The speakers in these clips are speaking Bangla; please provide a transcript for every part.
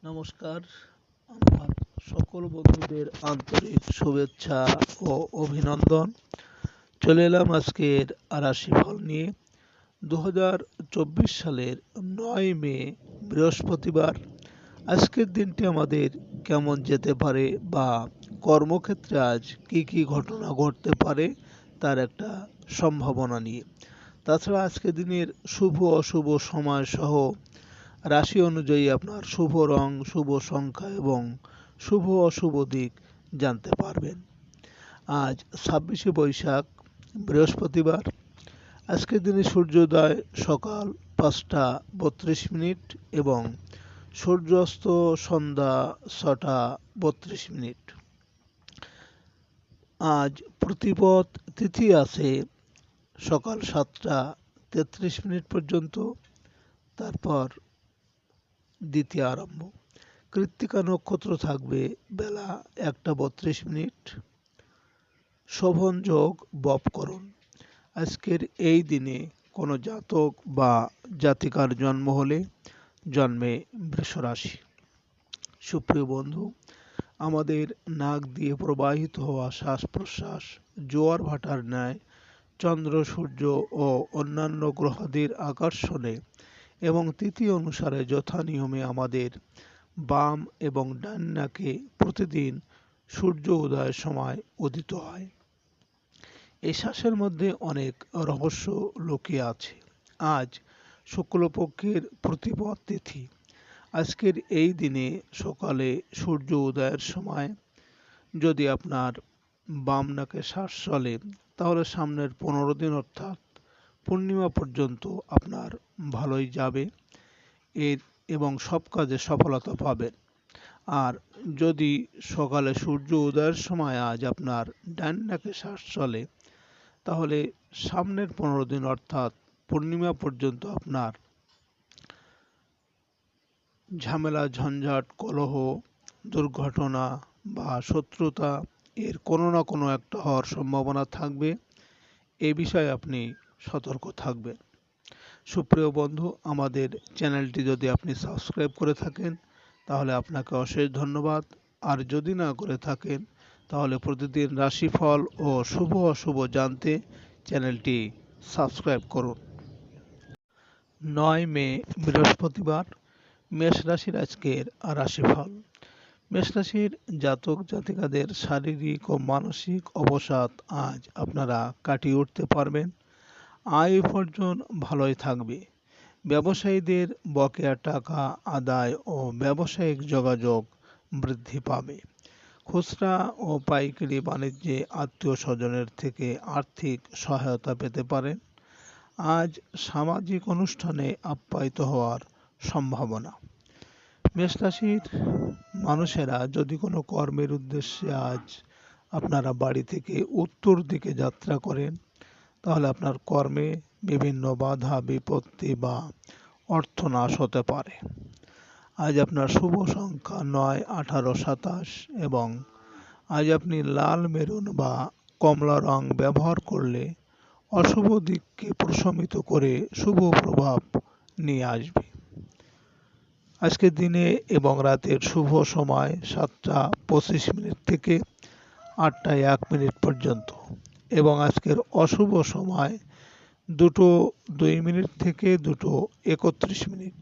নমস্কার, আমার সকল বন্ধুদের আন্তরিক শুভেচ্ছা ও অভিনন্দন। চলে এলাম আজকের রাশিফল নিয়ে। 2024 সালের 9 মে বৃহস্পতিবার। আজকের দিনটি আমাদের কেমন যেতে পারে বা কর্মক্ষেত্রে আজ কি কি ঘটনা ঘটতে পারে তার একটা সম্ভাবনা নিয়ে। তাছাড়া আজকের দিনের শুভ অশুভ সময় সহ রাশি অনুযায়ী আপনার শুভ রং, শুভ সংখ্যা এবং শুভ অশুভ দিক জানতে পারবেন। আজ 26শে বৈশাখ, বৃহস্পতিবার। আজকের দিনে সূর্যোদয় সকাল 5টা 32 মিনিট এবং সূর্যাস্ত সন্ধ্যা 6টা 32 মিনিট। আজ প্রতিপদ তিথি আছে সকাল 7টা 33 মিনিট পর্যন্ত, তারপর দ্বিতীয় আরম্ভ। কৃত্তিকা নক্ষত্র থাকবে বেলা 1টা 32 মিনিট। শোভন যোগ বপকরণ। আজকের এই দিনে কোনো জাতক বা জাতিকার জন্ম হলে জন্মে বৃষরাশি। সুপ্রিয় বন্ধু, আমাদের নাক দিয়ে প্রবাহিত হওয়া শ্বাস প্রশ্বাস জোয়ার ভাটার ন্যায় চন্দ্র, সূর্য ও অন্যান্য গ্রহাদির আকর্ষণে এবং তিথি অনুসারে যথা নিয়মে আমাদের বাম এবং ডান নাকে প্রতিদিন সূর্য উদয়ের সময় উদিত হয়। এই শ্বাসের মধ্যে অনেক রহস্য লুকিয়ে আছে। আজ শুক্লপক্ষের প্রতিপদ তিথি। আজকের এই দিনে সকালে সূর্য উদয়ের সময় যদি আপনার বাম নাকে শ্বাস চলে, তাহলে সামনের 15 দিন অর্থাৎ পূর্ণিমা পর্যন্ত আপনার ভালোই যাবে এবং সব কাজে সফলতা পাবেন। আর যদি সকালে সূর্য উদয়ের সময় আজ আপনার ডান নাকে শ্বাস চলে, তাহলে সামনের 15 দিন অর্থাৎ পূর্ণিমা পর্যন্ত আপনার ঝামেলা, ঝঞ্ঝাট, কলহ, দুর্ঘটনা বা শত্রুতা এর কোনো না কোনো একটা হওয়ার সম্ভাবনা থাকবে। এ বিষয়ে আপনি সতর্ক থাকবেন। সুপ্রিয় বন্ধু, আমাদের চ্যানেলটি যদি আপনি সাবস্ক্রাইব করে থাকেন তাহলে আপনাকে অশেষ ধন্যবাদ। আর যদি না করে থাকেন তাহলে প্রতিদিন রাশিফল ও শুভ অশুভ জানতে চ্যানেলটি সাবস্ক্রাইব করুন। 9 মে বৃহস্পতিবার, মেষ রাশির আজকের রাশিফল। মেষ রাশির জাতক জাতিকাদের শারীরিক ও মানসিক অবসাদ আজ আপনারা কাটিয়ে উঠতে পারবেন। আয় উপার্জন ভালোই থাকবে। ব্যবসায়ীদের বকেয়া টাকা আদায় ও ব্যবসায়িক যোগাযোগ বৃদ্ধি পাবে। খুচরা ও পাইকারি বাণিজ্যে আত্মীয় স্বজনের থেকে আর্থিক সহায়তা পেতে পারেন। আজ সামাজিক অনুষ্ঠানে আপ্যায়িত হওয়ার সম্ভাবনা। মেষ রাশির মানুষেরা যদি কোনো কর্মের উদ্দেশ্যে আজ আপনারা বাড়ি থেকে উত্তর দিকে যাত্রা করেন, তাহলে আপনার কর্মে বিভিন্ন বাধা বিপত্তি বা অর্থনাশ হতে পারে। আজ আপনার শুভ সংখ্যা 9, 18, 27 এবং আজ আপনি লাল, মেরুন বা কমলা রং ব্যবহার করলে অশুভ দিককে প্রশমিত করে শুভ প্রভাব নিয়ে আসবে। আজকের দিনে এবং রাতের শুভ সময় 7টা 25 মিনিট থেকে 8টা 1 মিনিট পর্যন্ত এবং আজকের অশুভ সময় 2টো 2 মিনিট থেকে 2টো 31 মিনিট।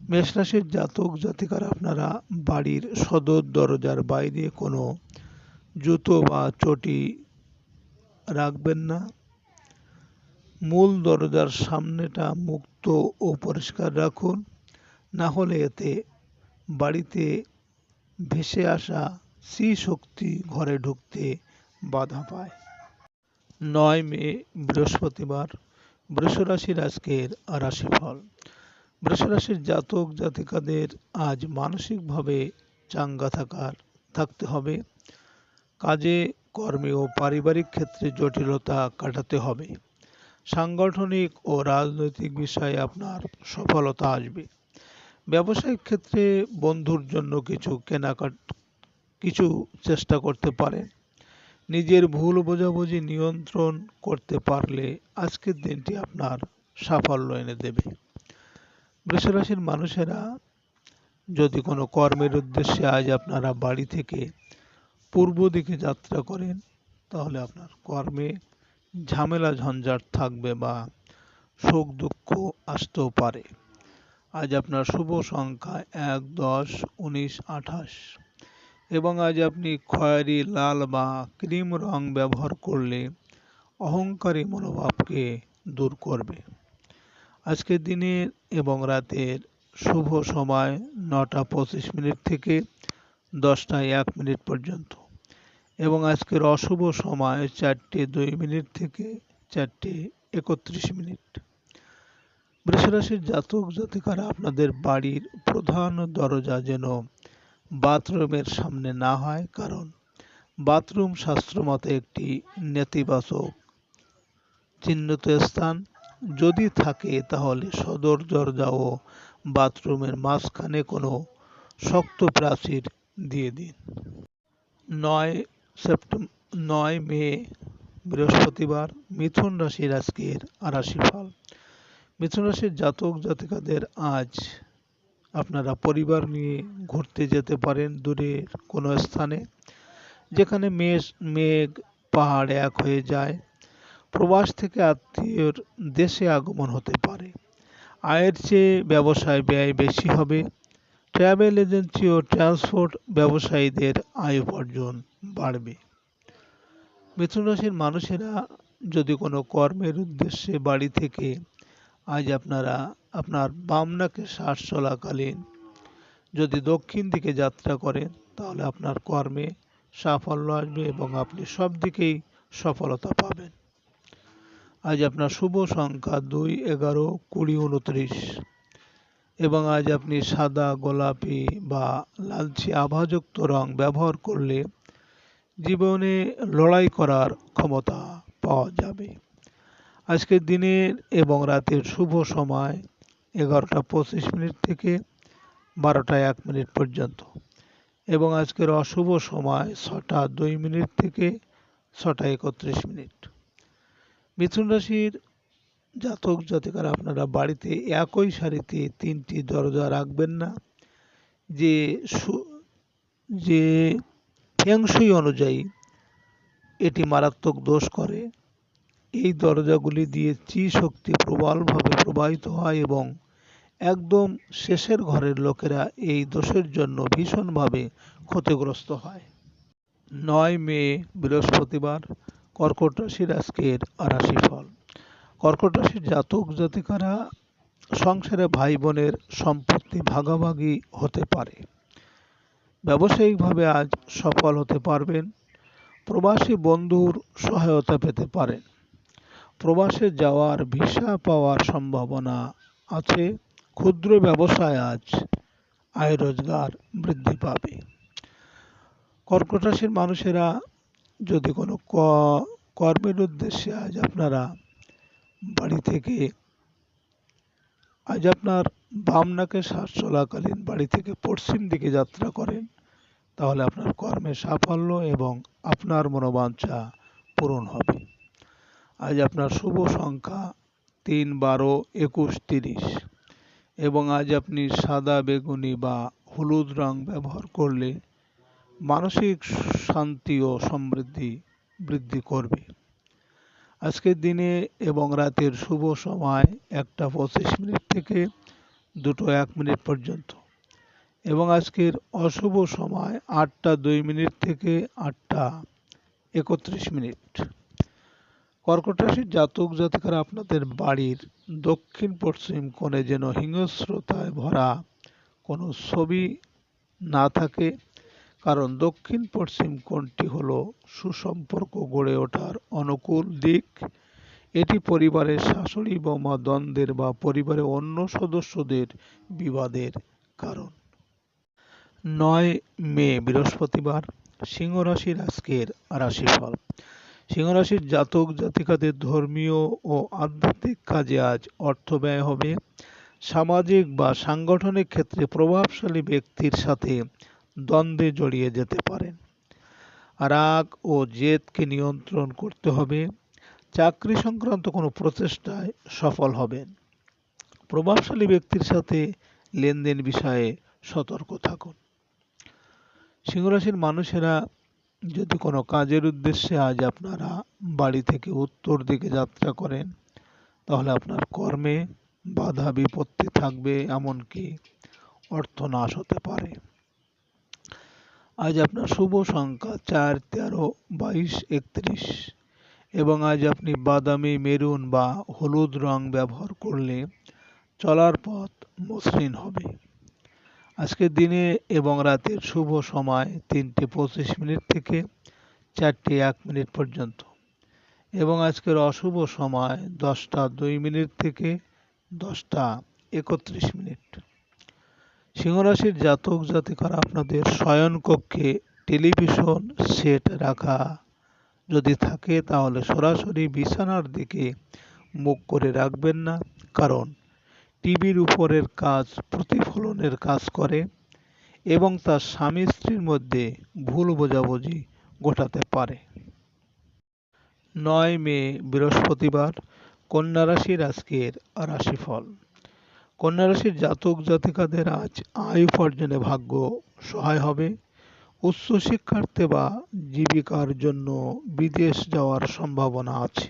মেষ রাশির জাতক জাতিকারা আপনারা বাড়ির সদর দরজার বাইরে কোনো জুতো বা চটি রাখবেন না। মূল দরজার সামনেটা মুক্ত ও পরিষ্কার রাখুন, না হলে এতে বাড়িতে ভেসে আসা শ্রী শক্তি ঘরে ঢুকতে বাধা পায়। 9 মে বৃহস্পতিবার, বৃষ রাশির আজকের রাশিফল। বৃষ রাশির জাতক জাতিকাদের আজ মানসিকভাবে চাঙ্গা থাকতে হবে। কাজে কর্মে ও পারিবারিক ক্ষেত্রে জটিলতা কাটাতে হবে। সাংগঠনিক ও রাজনৈতিক বিষয়ে আপনার সফলতা আসবে। ব্যবসায়িক ক্ষেত্রে বন্ধুর জন্য কিছু চেষ্টা করতে পারেন। নিজের ভুল বোঝাবুঝি নিয়ন্ত্রণ করতে পারলে আজকের দিনটি আপনার সাফল্য এনে দেবে। বৃষ রাশির মানুষেরা যদি কোনো কর্মের উদ্দেশ্যে আজ আপনারা বাড়ি থেকে পূর্ব দিকে যাত্রা করেন, তাহলে আপনার কর্মে ঝামেলা ঝঞ্ঝাট থাকবে বা শোক দুঃখ আসতেও পারে। আজ আপনার শুভ সংখ্যা ১, ১০, ১৯, ২৮ এবং আজ আপনি খয়েরি, লাল বা ক্রিম রং ব্যবহার করলে অহংকারী মনোভাবকে দূর করবে। আজকের দিনের এবং রাতের শুভ সময় ৯টা ২৫ থেকে ১০টা ১ পর্যন্ত এবং আজকের অশুভ সময় ৪টে ২ থেকে ৪টে ৩১। বৃষ রাশির জাতক জাতিকারা, আপনাদের বাড়ির প্রধান দরজা যেন বাথরুমের সামনে না হয়, কারণ বাথরুম শাস্ত্রমতে একটি নেতিবাচক চিহ্নিত স্থান। যদি থাকে তাহলে সদর দরজা ও বাথরুমের মাঝখানে কোনো শক্ত প্রাচীর দিয়ে দিন। ৯ মে বৃহস্পতিবার, মিথুন রাশির আজকের রাশিফল। মিথুন রাশির জাতক জাতিকাদের আজ আপনারা পরিবার নিয়ে ঘুরতে যেতে পারেন দূরের কোনো স্থানে, যেখানে মেঘ পাহাড় এক হয়ে যায়। প্রবাস থেকে আত্মীয়র দেশে আগমন হতে পারে। আয়ের চেয়ে ব্যবসায় ব্যয় বেশি হবে। ট্রাভেল এজেন্সি ও ট্রান্সপোর্ট ব্যবসায়ীদের আয় উপার্জন বাড়বে। মিথুন রাশির মানুষেরা যদি কোনো কর্মের উদ্দেশ্যে বাড়ি থেকে আজ আপনারা আপনার বাম নাকে শ্বাস চলাকালীন যদি দক্ষিণ দিকে যাত্রা করেন, তাহলে আপনার কর্মে সাফল্য আসবে এবং আপনি সব দিকেই সফলতা পাবেন। আজ আপনার শুভ সংখ্যা ২, ১১, ২০, ২৯ এবং আজ আপনি সাদা, গোলাপি বা লালচে আভাযুক্ত রং ব্যবহার করলে জীবনে লড়াই করার ক্ষমতা পাওয়া যাবে। আজকের দিনের এবং রাতের শুভ সময় ১১টা ২৫ থেকে ১২টা ১ পর্যন্ত এবং আজকের অশুভ সময় ৬টা ২ থেকে ৬টা ৩১। মিথুন রাশির জাতক জাতিকারা, আপনারা বাড়িতে একই সারিতে ৩টি দরজা রাখবেন না, যে ফেংশুই অনুযায়ী এটি মারাত্মক দোষ করে। এই দরজাগুলি দিয়ে চি শক্তি প্রবলভাবে প্রবাহিত হয় এবং একদম শেষের ঘরের লোকেরা এই দোষের জন্য ভীষণভাবে ক্ষতিগ্রস্ত হয়। ৯ মে বৃহস্পতিবার, কর্কট রাশির আজকের রাশিফল। কর্কট রাশির জাতক জাতিকারা, সংসারে ভাই বোনের সম্পত্তি ভাগাভাগি হতে পারে। ব্যবসায়িকভাবে আজ সফল হতে পারবেন। প্রবাসী বন্ধুর সহায়তা পেতে পারেন। প্রবাসে যাওয়ার ভিসা পাওয়ার সম্ভাবনা আছে। ক্ষুদ্র ব্যবসায় আজ আয় রোজগার বৃদ্ধি পাবে। কর্কট রাশির মানুষেরা যদি কোনো কর্মের উদ্দেশ্যে আজ আপনারা বাড়ি থেকে আজ আপনার বাম নাকে শ্বাস চলাকালীন বাড়ি থেকে পশ্চিম দিকে যাত্রা করেন, তাহলে আপনার কর্মে সাফল্য এবং আপনার মনোবাঞ্ছা পূরণ হবে। আজ আপনার শুভ সংখ্যা ৩, ১২, ২১, ৩০ এবং আজ আপনি সাদা, বেগুনি বা হলুদ রং ব্যবহার করলে মানসিক শান্তি ও সমৃদ্ধি বৃদ্ধি করবে। আজকের দিনে এবং রাতের শুভ সময় ১টা ২৫ থেকে ২টো ১ পর্যন্ত এবং আজকের অশুভ সময় ৮টা ২ থেকে ৮টা ৩১। কর্কট রাশির জাতক জাতিকারা, আপনাদের বাড়ির দক্ষিণ পশ্চিম কোণে যেন হিংস্রতায় ভরা কোনো ছবি না থাকে, কারণ দক্ষিণ পশ্চিম কোণটি হলো সুসম্পর্ক গড়ে ওঠার অনুকূল দিক। এটি পরিবারের শাশুড়ি বৌমা দ্বন্দ্বের বা পরিবারের অন্য সদস্যদের বিবাদের কারণ। ৯ মে বৃহস্পতিবার, সিংহ রাশির আজকের রাশিফল। সিংহ রাশির জাতক জাতিকাদের ধর্মীয় ও আধ্যাত্মিক কাজে আজ অর্থ ব্যয় হবে। সামাজিক বা সাংগঠনিক ক্ষেত্রে প্রভাবশালী ব্যক্তির সাথে দ্বন্দ্বে জড়িয়ে যেতে পারেন। রাগ ও জেদকে নিয়ন্ত্রণ করতে হবে। চাকরি সংক্রান্ত কোনো প্রচেষ্টায় সফল হবেন। প্রভাবশালী ব্যক্তির সাথে লেনদেন বিষয়ে সতর্ক থাকুন। সিংহরাশির মানুষেরা যদি কোনো কাজের উদ্দেশ্যে আজ আপনারা বাড়ি থেকে উত্তর দিকে যাত্রা করেন, তাহলে আপনার কর্মে বাধা বিপত্তি থাকবে, এমনকি অর্থনাশ হতে পারে। আজ আপনার শুভ সংখ্যা 4, 13, 22, 31 এবং আজ আপনি বাদামি, মেরুন বা হলুদ রং ব্যবহার করলে চলার পথ মসৃণ হবে। আজকের দিনে এবং রাতের শুভ সময় 3:25 থেকে 4:01 পর্যন্ত এবং আজকের অশুভ সময় 10:02 থেকে 10:31। সিংহরাশির জাতক জাতিকারা আপনাদের শয়নকক্ষে টেলিভিশন সেট রাখা যদি থাকে, তাহলে সরাসরি বিছানার দিকে মুখ করে রাখবেন না, কারণ টিভির উপরের কাজ প্রতিফলনের কাজ করে এবং তার স্বামী স্ত্রীর মধ্যে ভুল বোঝাবুঝি ঘটাতে পারে। 9 মে বৃহস্পতিবার, কন্যা রাশির আজকের রাশিফল। কন্যা রাশির জাতক জাতিকাদের আজ আয় উপার্জনে ভাগ্য সহায় হবে। উচ্চ শিক্ষার্থী বা জীবিকার জন্য বিদেশ যাওয়ার সম্ভাবনা আছে।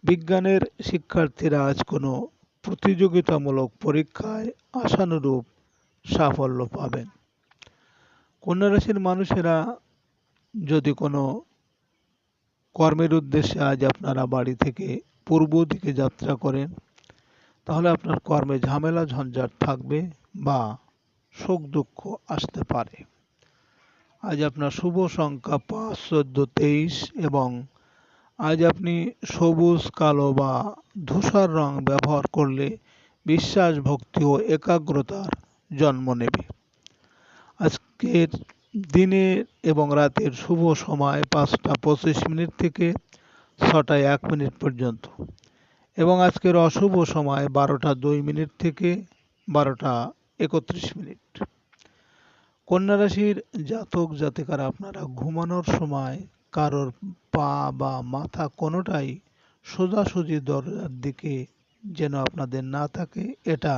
বিজ্ঞানের শিক্ষার্থীরা আজ কোনো প্রতিযোগিতামূলক পরীক্ষায় আশানুরূপ সাফল্য পাবেন। কন্যা রাশির মানুষেরা যদি কোনো কর্মের উদ্দেশ্যে আজ আপনারা বাড়ি থেকে পূর্ব দিকে যাত্রা করেন, তাহলে আপনার কর্মে ঝামেলা ঝঞ্ঝাট থাকবে বা শোক দুঃখ আসতে পারে। আজ আপনার শুভ সংখ্যা 5, 14, 23 এবং আজ আপনি সবুজ, কালো বা ধূসর রং ব্যবহার করলে বিশ্বাস, ভক্তি ও একাগ্রতার জন্ম নেবে। আজকের দিনের এবং রাতের শুভ সময় 5:25 থেকে 6:01 পর্যন্ত এবং আজকের অশুভ সময় 12:02 থেকে 12:31। কন্যা রাশির জাতক জাতিকারা আপনারা ঘুমানোর সময় কারোর পা বা মাথা কোনোটাই সোজাসুজি দরজার দিকে যেন আপনাদের না থাকে। এটা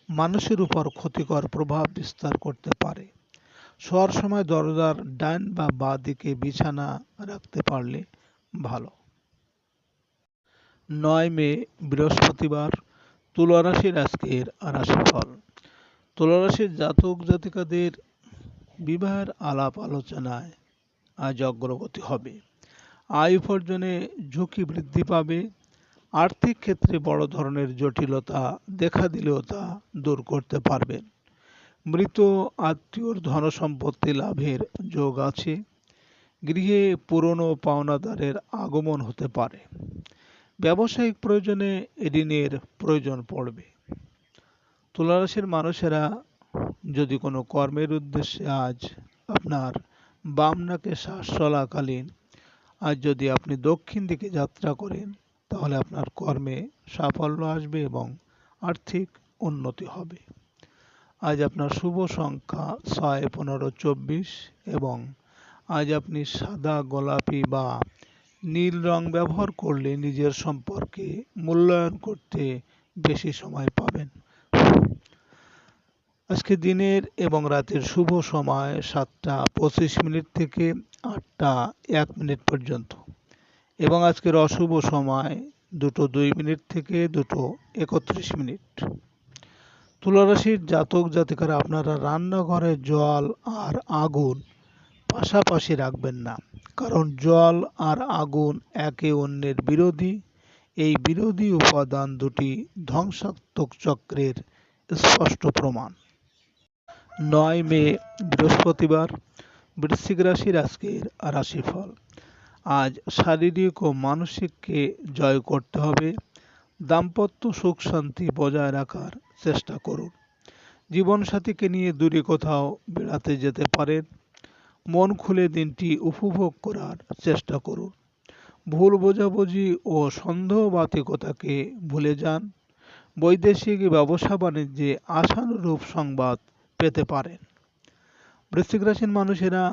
মানুষের উপর ক্ষতিকর প্রভাব বিস্তার করতে পারে। শোয়ার সময় দরজার ডান বা বাঁ দিকে বিছানা রাখতে পারলে ভালো। 9 মে বৃহস্পতিবার, তুলা রাশির আজকের রাশিফল। তুলা রাশির জাতক জাতিকাদের বিবাহের আলাপ আলোচনায় আজ অগ্রগতি হবে। আয় উপার্জনে ঝুঁকি বৃদ্ধি পাবে। আর্থিক ক্ষেত্রে বড় ধরনের জটিলতা দেখা দিলেও তা দূর করতে পারবেন। মৃত আত্মীয়র ধনসম্পত্তি লাভের যোগ আছে। গৃহে পুরনো পাওনাদারের আগমন হতে পারে। ব্যবসায়িক প্রয়োজনে ঋণের প্রয়োজন পড়বে। তুলা রাশির মানুষেরা যদি কোনো কর্মের উদ্দেশ্যে আজ আপনার বাম নাকে শ্বাস চলাকালীন আজ যদি আপনি দক্ষিণ দিকে যাত্রা করেন, তাহলে আপনার কর্মে সাফল্য আসবে এবং আর্থিক উন্নতি হবে। আজ আপনার শুভ সংখ্যা 6, 15, 24 এবং আজ আপনি সাদা, গোলাপি বা নীল রং ব্যবহার করলে নিজের সম্পর্কে মূল্যায়ন করতে বেশি সময় পাবেন। আজকে দিনের এবং রাতের শুভ সময় 7:25 থেকে 8:01 পর্যন্ত এবং আজকের অশুভ সময় 2:02 থেকে 2:31। তুলা রাশির জাতক জাতিকারা আপনারা রান্নাঘরে জল আর আগুন পাশাপাশি রাখবেন না, কারণ জল আর আগুন একে অন্যের বিরোধী। এই বিরোধী উপাদান দুটি ধ্বংসাত্মক চক্রের স্পষ্ট প্রমাণ। 9 মে বৃহস্পতিবার, বৃশ্চিক রাশির আজকের রাশিফল। আজ শারীরিক ও মানসিককে জয় করতে হবে। দাম্পত্য সুখ শান্তি বজায় রাখার চেষ্টা করুন। জীবনসাথীকে নিয়ে দূরে কোথাও বেড়াতে যেতে পারেন। মন খুলে দিনটি উপভোগ করার চেষ্টা করুন। ভুল বোঝাবুঝি ও সন্দেহবাতিকতাকে ভুলে যান। বৈদেশিক ব্যবসা বাণিজ্যে আশানুরূপ সংবাদ পেতে পারেন। বৃশ্চিক রাশির মানুষেরা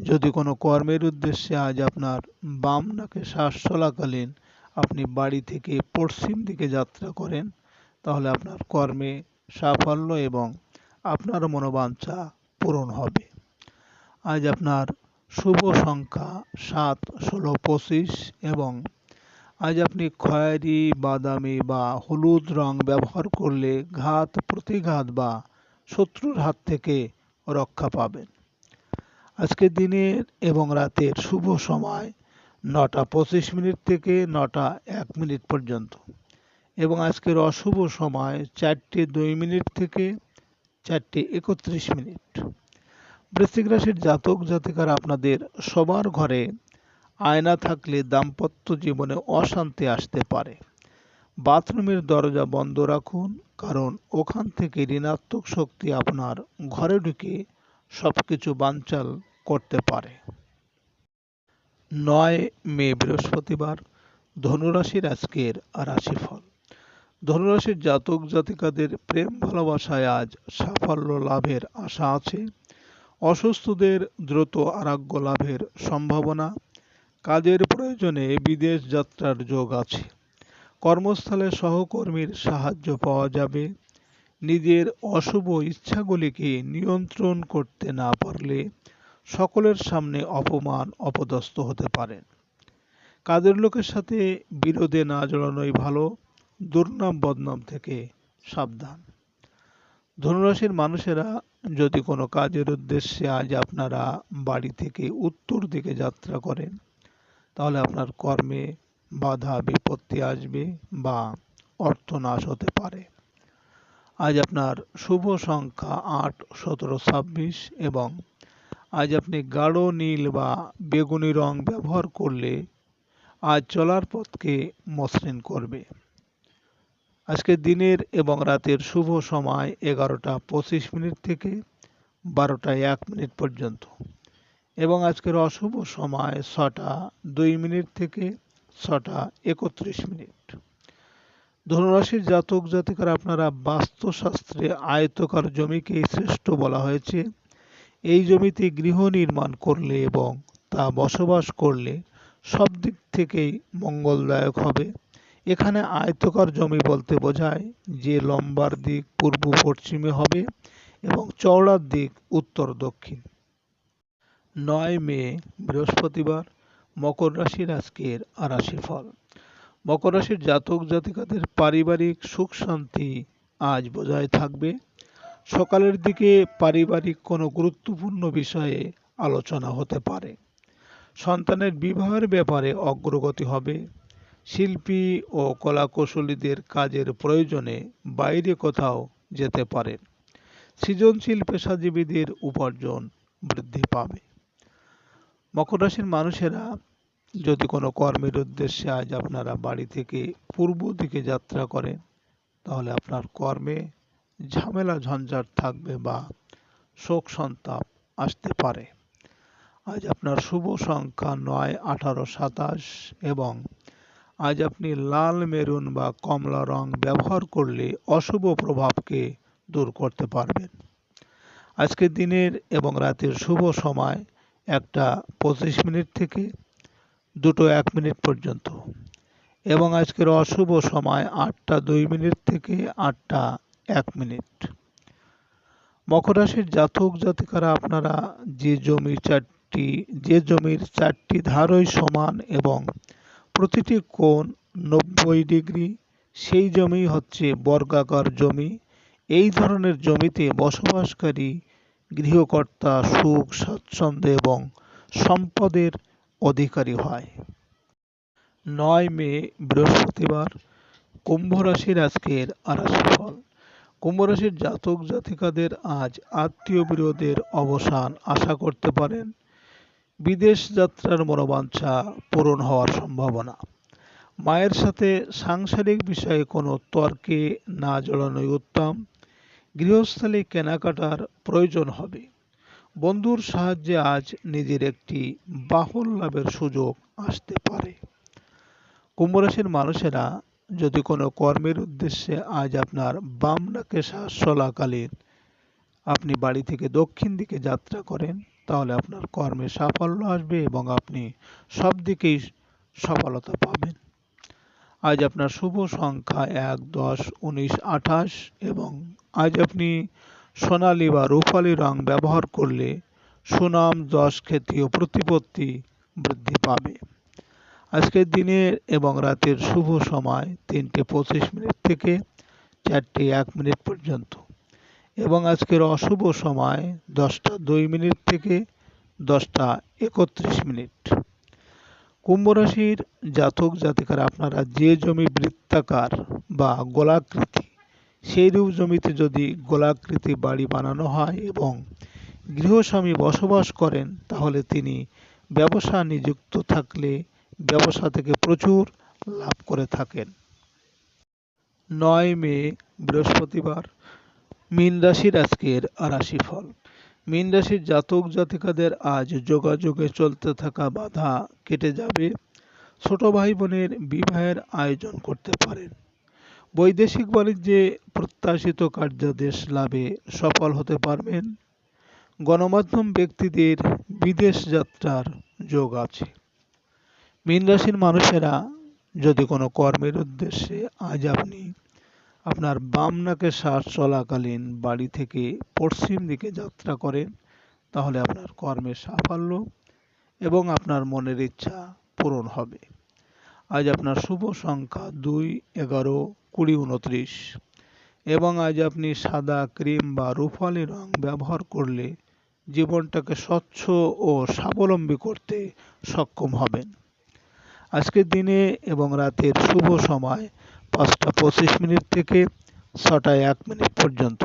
যদি কোনো কর্মের উদ্দেশ্যে আজ আপনার বাম নাকে শ্বাস চলাকালীন আপনি বাড়ি থেকে পশ্চিম দিকে যাত্রা করেন, তাহলে আপনার কর্মে সাফল্য এবং আপনার মনোবাঞ্ছা পূরণ হবে। আজ আপনার শুভ সংখ্যা 7, 16, 25 এবং আজ আপনি খয়েরি, বাদামি বা হলুদ রং ব্যবহার করলে ঘাত প্রতিঘাত বা শত্রুর হাত থেকে রক্ষা পাবেন। আজকের দিনের এবং রাতের শুভ সময় 9টা 25 থেকে 9টা 1 পর্যন্ত এবং আজকের অশুভ সময় 4টে 2 থেকে 4টে 31। বৃশ্চিক রাশির জাতক জাতিকারা, আপনাদের সবার ঘরে আয়না থাকলে দাম্পত্য জীবনে অশান্তি আসতে পারে। বাথরুমের দরজা বন্ধ রাখুন, কারণ ওখান থেকে ঋণাত্মক শক্তি আপনার ঘরে ঢুকে সবকিছু বানচাল করতে পারে। 9 মে বৃহস্পতিবার, ধনুরাশির আজকের রাশিফল। ধনুরাশির জাতক জাতিকাদের প্রেম ভালোবাসায় আজ সাফল্য লাভের আশা আছে। অসুস্থদের দ্রুত আরোগ্য লাভের সম্ভাবনা। কাজের প্রয়োজনে বিদেশ যাত্রার যোগ আছে। কর্মস্থলে সহকর্মীর সাহায্য পাওয়া যাবে। নিজের অশুভ ইচ্ছাগুলিকে নিয়ন্ত্রণ করতে না পারলে সকলের সামনে অপমান অপদস্থ হতে পারেন। কাজের লোকের সাথে বিরোধে না জড়ানোই ভালো। দুর্নাম বদনাম থেকে সাবধান। ধনুরাশির মানুষেরা, যদি কোনো কাজের উদ্দেশ্যে আজ আপনারা বাড়ি থেকে উত্তর দিকে যাত্রা করেন, তাহলে আপনার কর্মে বাধা বিপত্তি আসবে বা অর্থনাশ হতে পারে। আজ আপনার শুভ সংখ্যা 8, 17, 26 এবং আজ আপনি গাঢ় নীল বা বেগুনি রং ব্যবহার করলে আজ চলার পথকে মসৃণ করবে। আজকের দিনের এবং রাতের শুভ সময় 11টা 25 থেকে 12টা 1 পর্যন্ত এবং আজকের অশুভ সময় 6টা 2 থেকে 6টা 31। ধনুরাশির জাতক জাতিকারা, আপনারা বাস্তুশাস্ত্রে আয়তকার জমিকে শ্রেষ্ঠ বলা হয়েছে। এই জমিতে গৃহ নির্মাণ করলে এবং তা বসবাস করলে সব দিক থেকেই মঙ্গলদায়ক হবে। এখানে আয়তকার জমি বলতে বোঝায় যে লম্বার দিক পূর্ব পশ্চিমে হবে এবং চওড়ার দিক উত্তর দক্ষিণ। 9 মে বৃহস্পতিবার, মকর রাশির আজকের রাশিফল। মকর রাশির জাতক জাতিকাদের পারিবারিক সুখ শান্তি আজ বজায় থাকবে। সকালের দিকে পারিবারিক কোনো গুরুত্বপূর্ণ বিষয়ে আলোচনা হতে পারে। সন্তানের বিবাহের ব্যাপারে অগ্রগতি হবে। শিল্পী ও কলাকুশলীদের কাজের প্রয়োজনে বাইরে কোথাও যেতে পারেন। সৃজনশীল পেশাজীবীদের উপার্জন বৃদ্ধি পাবে। মকর রাশির মানুষেরা, যদি কোনো কর্মের উদ্দেশ্যে আজ আপনারা বাড়ি থেকে পূর্ব দিকে যাত্রা করেন, তাহলে আপনার কর্মে ঝামেলা ঝঞ্ঝাট থাকবে বা শোক সন্তাপ আসতে পারে। আজ আপনার শুভ সংখ্যা 9, 18, 27 এবং আজ আপনি লাল, মেরুন বা কমলা রং ব্যবহার করলে অশুভ প্রভাবকে দূর করতে পারবেন। আজকের দিনের এবং রাতের শুভ সময় 1টা 25 থেকে 2টো 1 পর্যন্ত এবং আজকের অশুভ সময় 8টা 2 থেকে 8টা 1। মকর রাশির জাতক জাতিকারা, আপনারা যে জমির 4টি ধারই সমান এবং প্রতিটি কোণ 90 ডিগ্রি, সেই জমি হচ্ছে বর্গাকার জমি। এই ধরনের জমিতে বসবাসকারী গৃহকর্তা সুখ স্বাচ্ছন্দ্য এবং সম্পদের অধিকারী হয়। 9 মে বৃহস্পতিবার, কুম্ভ রাশির আজকের রাশিফল। কুম্ভ রাশির জাতক জাতিকাদের আজ আত্মীয় বিরোধের অবসান আশা করতে পারেন। বিদেশ যাত্রার মনোবাঞ্ছা পূরণ হওয়ার সম্ভাবনা। মায়ের সাথে সাংসারিক বিষয়ে কোনো তর্কে না জড়ানোই উত্তম। গৃহস্থালী কেনাকাটার প্রয়োজন হবে। বন্ধুর সাহায্যে আজ নিজের একটি বাহন লাভের সুযোগ আসতে পারে। কুম্ভ রাশির মানুষেরা, যদি কোনো কর্মের উদ্দেশ্যে আজ আপনার বাম নাকে শ্বাস চলাকালীন আপনি বাড়ি থেকে দক্ষিণ দিকে যাত্রা করেন, তাহলে আপনার কর্মে সাফল্য আসবে এবং আপনি সব দিকেই সফলতা পাবেন। আজ আপনার শুভ সংখ্যা 1, 10, 19, 28 এবং আজ আপনি সোনালী বা রূপালী রং ব্যবহার করলে সুনাম, যশ, খ্যাতি ও প্রতিপত্তি বৃদ্ধি পাবে। আজকের দিনের এবং রাতের শুভ সময় 3:25 থেকে 4:01 পর্যন্ত এবং আজকের অশুভ সময় 10:02 থেকে 10:31। কুম্ভ রাশির জাতক জাতিকারা আপনারা যে জমি বৃত্তাকার বা গোলাকৃতি, সেইরূপ জমিতে যদি গোলাকৃতি বাড়ি বানানো হয় এবং গৃহস্বামী বসবাস করেন, তাহলে তিনি ব্যবসা নিযুক্ত থাকলে ব্যবসা থেকে প্রচুর লাভ করে থাকেন। 9 মে বৃহস্পতিবার, মীন রাশির আজকের রাশিফল। মীন রাশির জাতক জাতিকাদের আজ যোগাযোগে চলতে থাকা বাধা কেটে যাবে। ছোট ভাই বোনের বিবাহের আয়োজন করতে পারেন। বৈদেশিক বাণিজ্যে প্রত্যাশিত কার্যাদেশ লাভে সফল হতে পারবেন। গণমাধ্যম ব্যক্তিদের বিদেশ যাত্রার যোগ আছে। মীন রাশির মানুষেরা যদি কোনো কর্মের উদ্দেশ্যে আজ আপনি আপনার বাম নাকের শ্বাস চলাকালীন বাড়ি থেকে পশ্চিম দিকে যাত্রা করেন, তাহলে আপনার কর্মের সাফল্য এবং আপনার মনের ইচ্ছা পূরণ হবে। আজ আপনার শুভ সংখ্যা 2, 11, 20, 29 এবং আজ আপনি সাদা, ক্রিম বা রূপালী রং ব্যবহার করলে জীবনটাকে স্বচ্ছ ও স্বাবলম্বী করতে সক্ষম হবেন। আজকের দিনে এবং রাতের শুভ সময় 5:25 থেকে 6:01 পর্যন্ত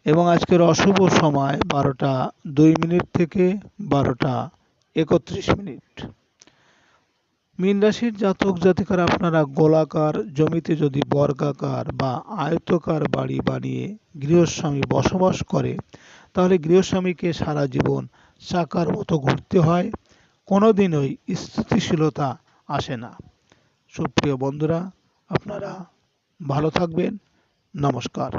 এবং আজকের অশুভ সময় 12:02 থেকে 12:31। মীন রাশির জাতক জাতিকারা আপনারা গোলাকার জমিতে যদি বর্গাকার বা আয়তকার বাড়ি বানিয়ে গৃহস্বামী বসবাস করে, তাহলে গৃহস্বামীকে সারা জীবন চাকার মতো ঘুরতে হয়, কোনোদিনই স্থিতিশীলতা আসে না। সুপ্রিয় বন্ধুরা, আপনারা ভালো থাকবেন। নমস্কার।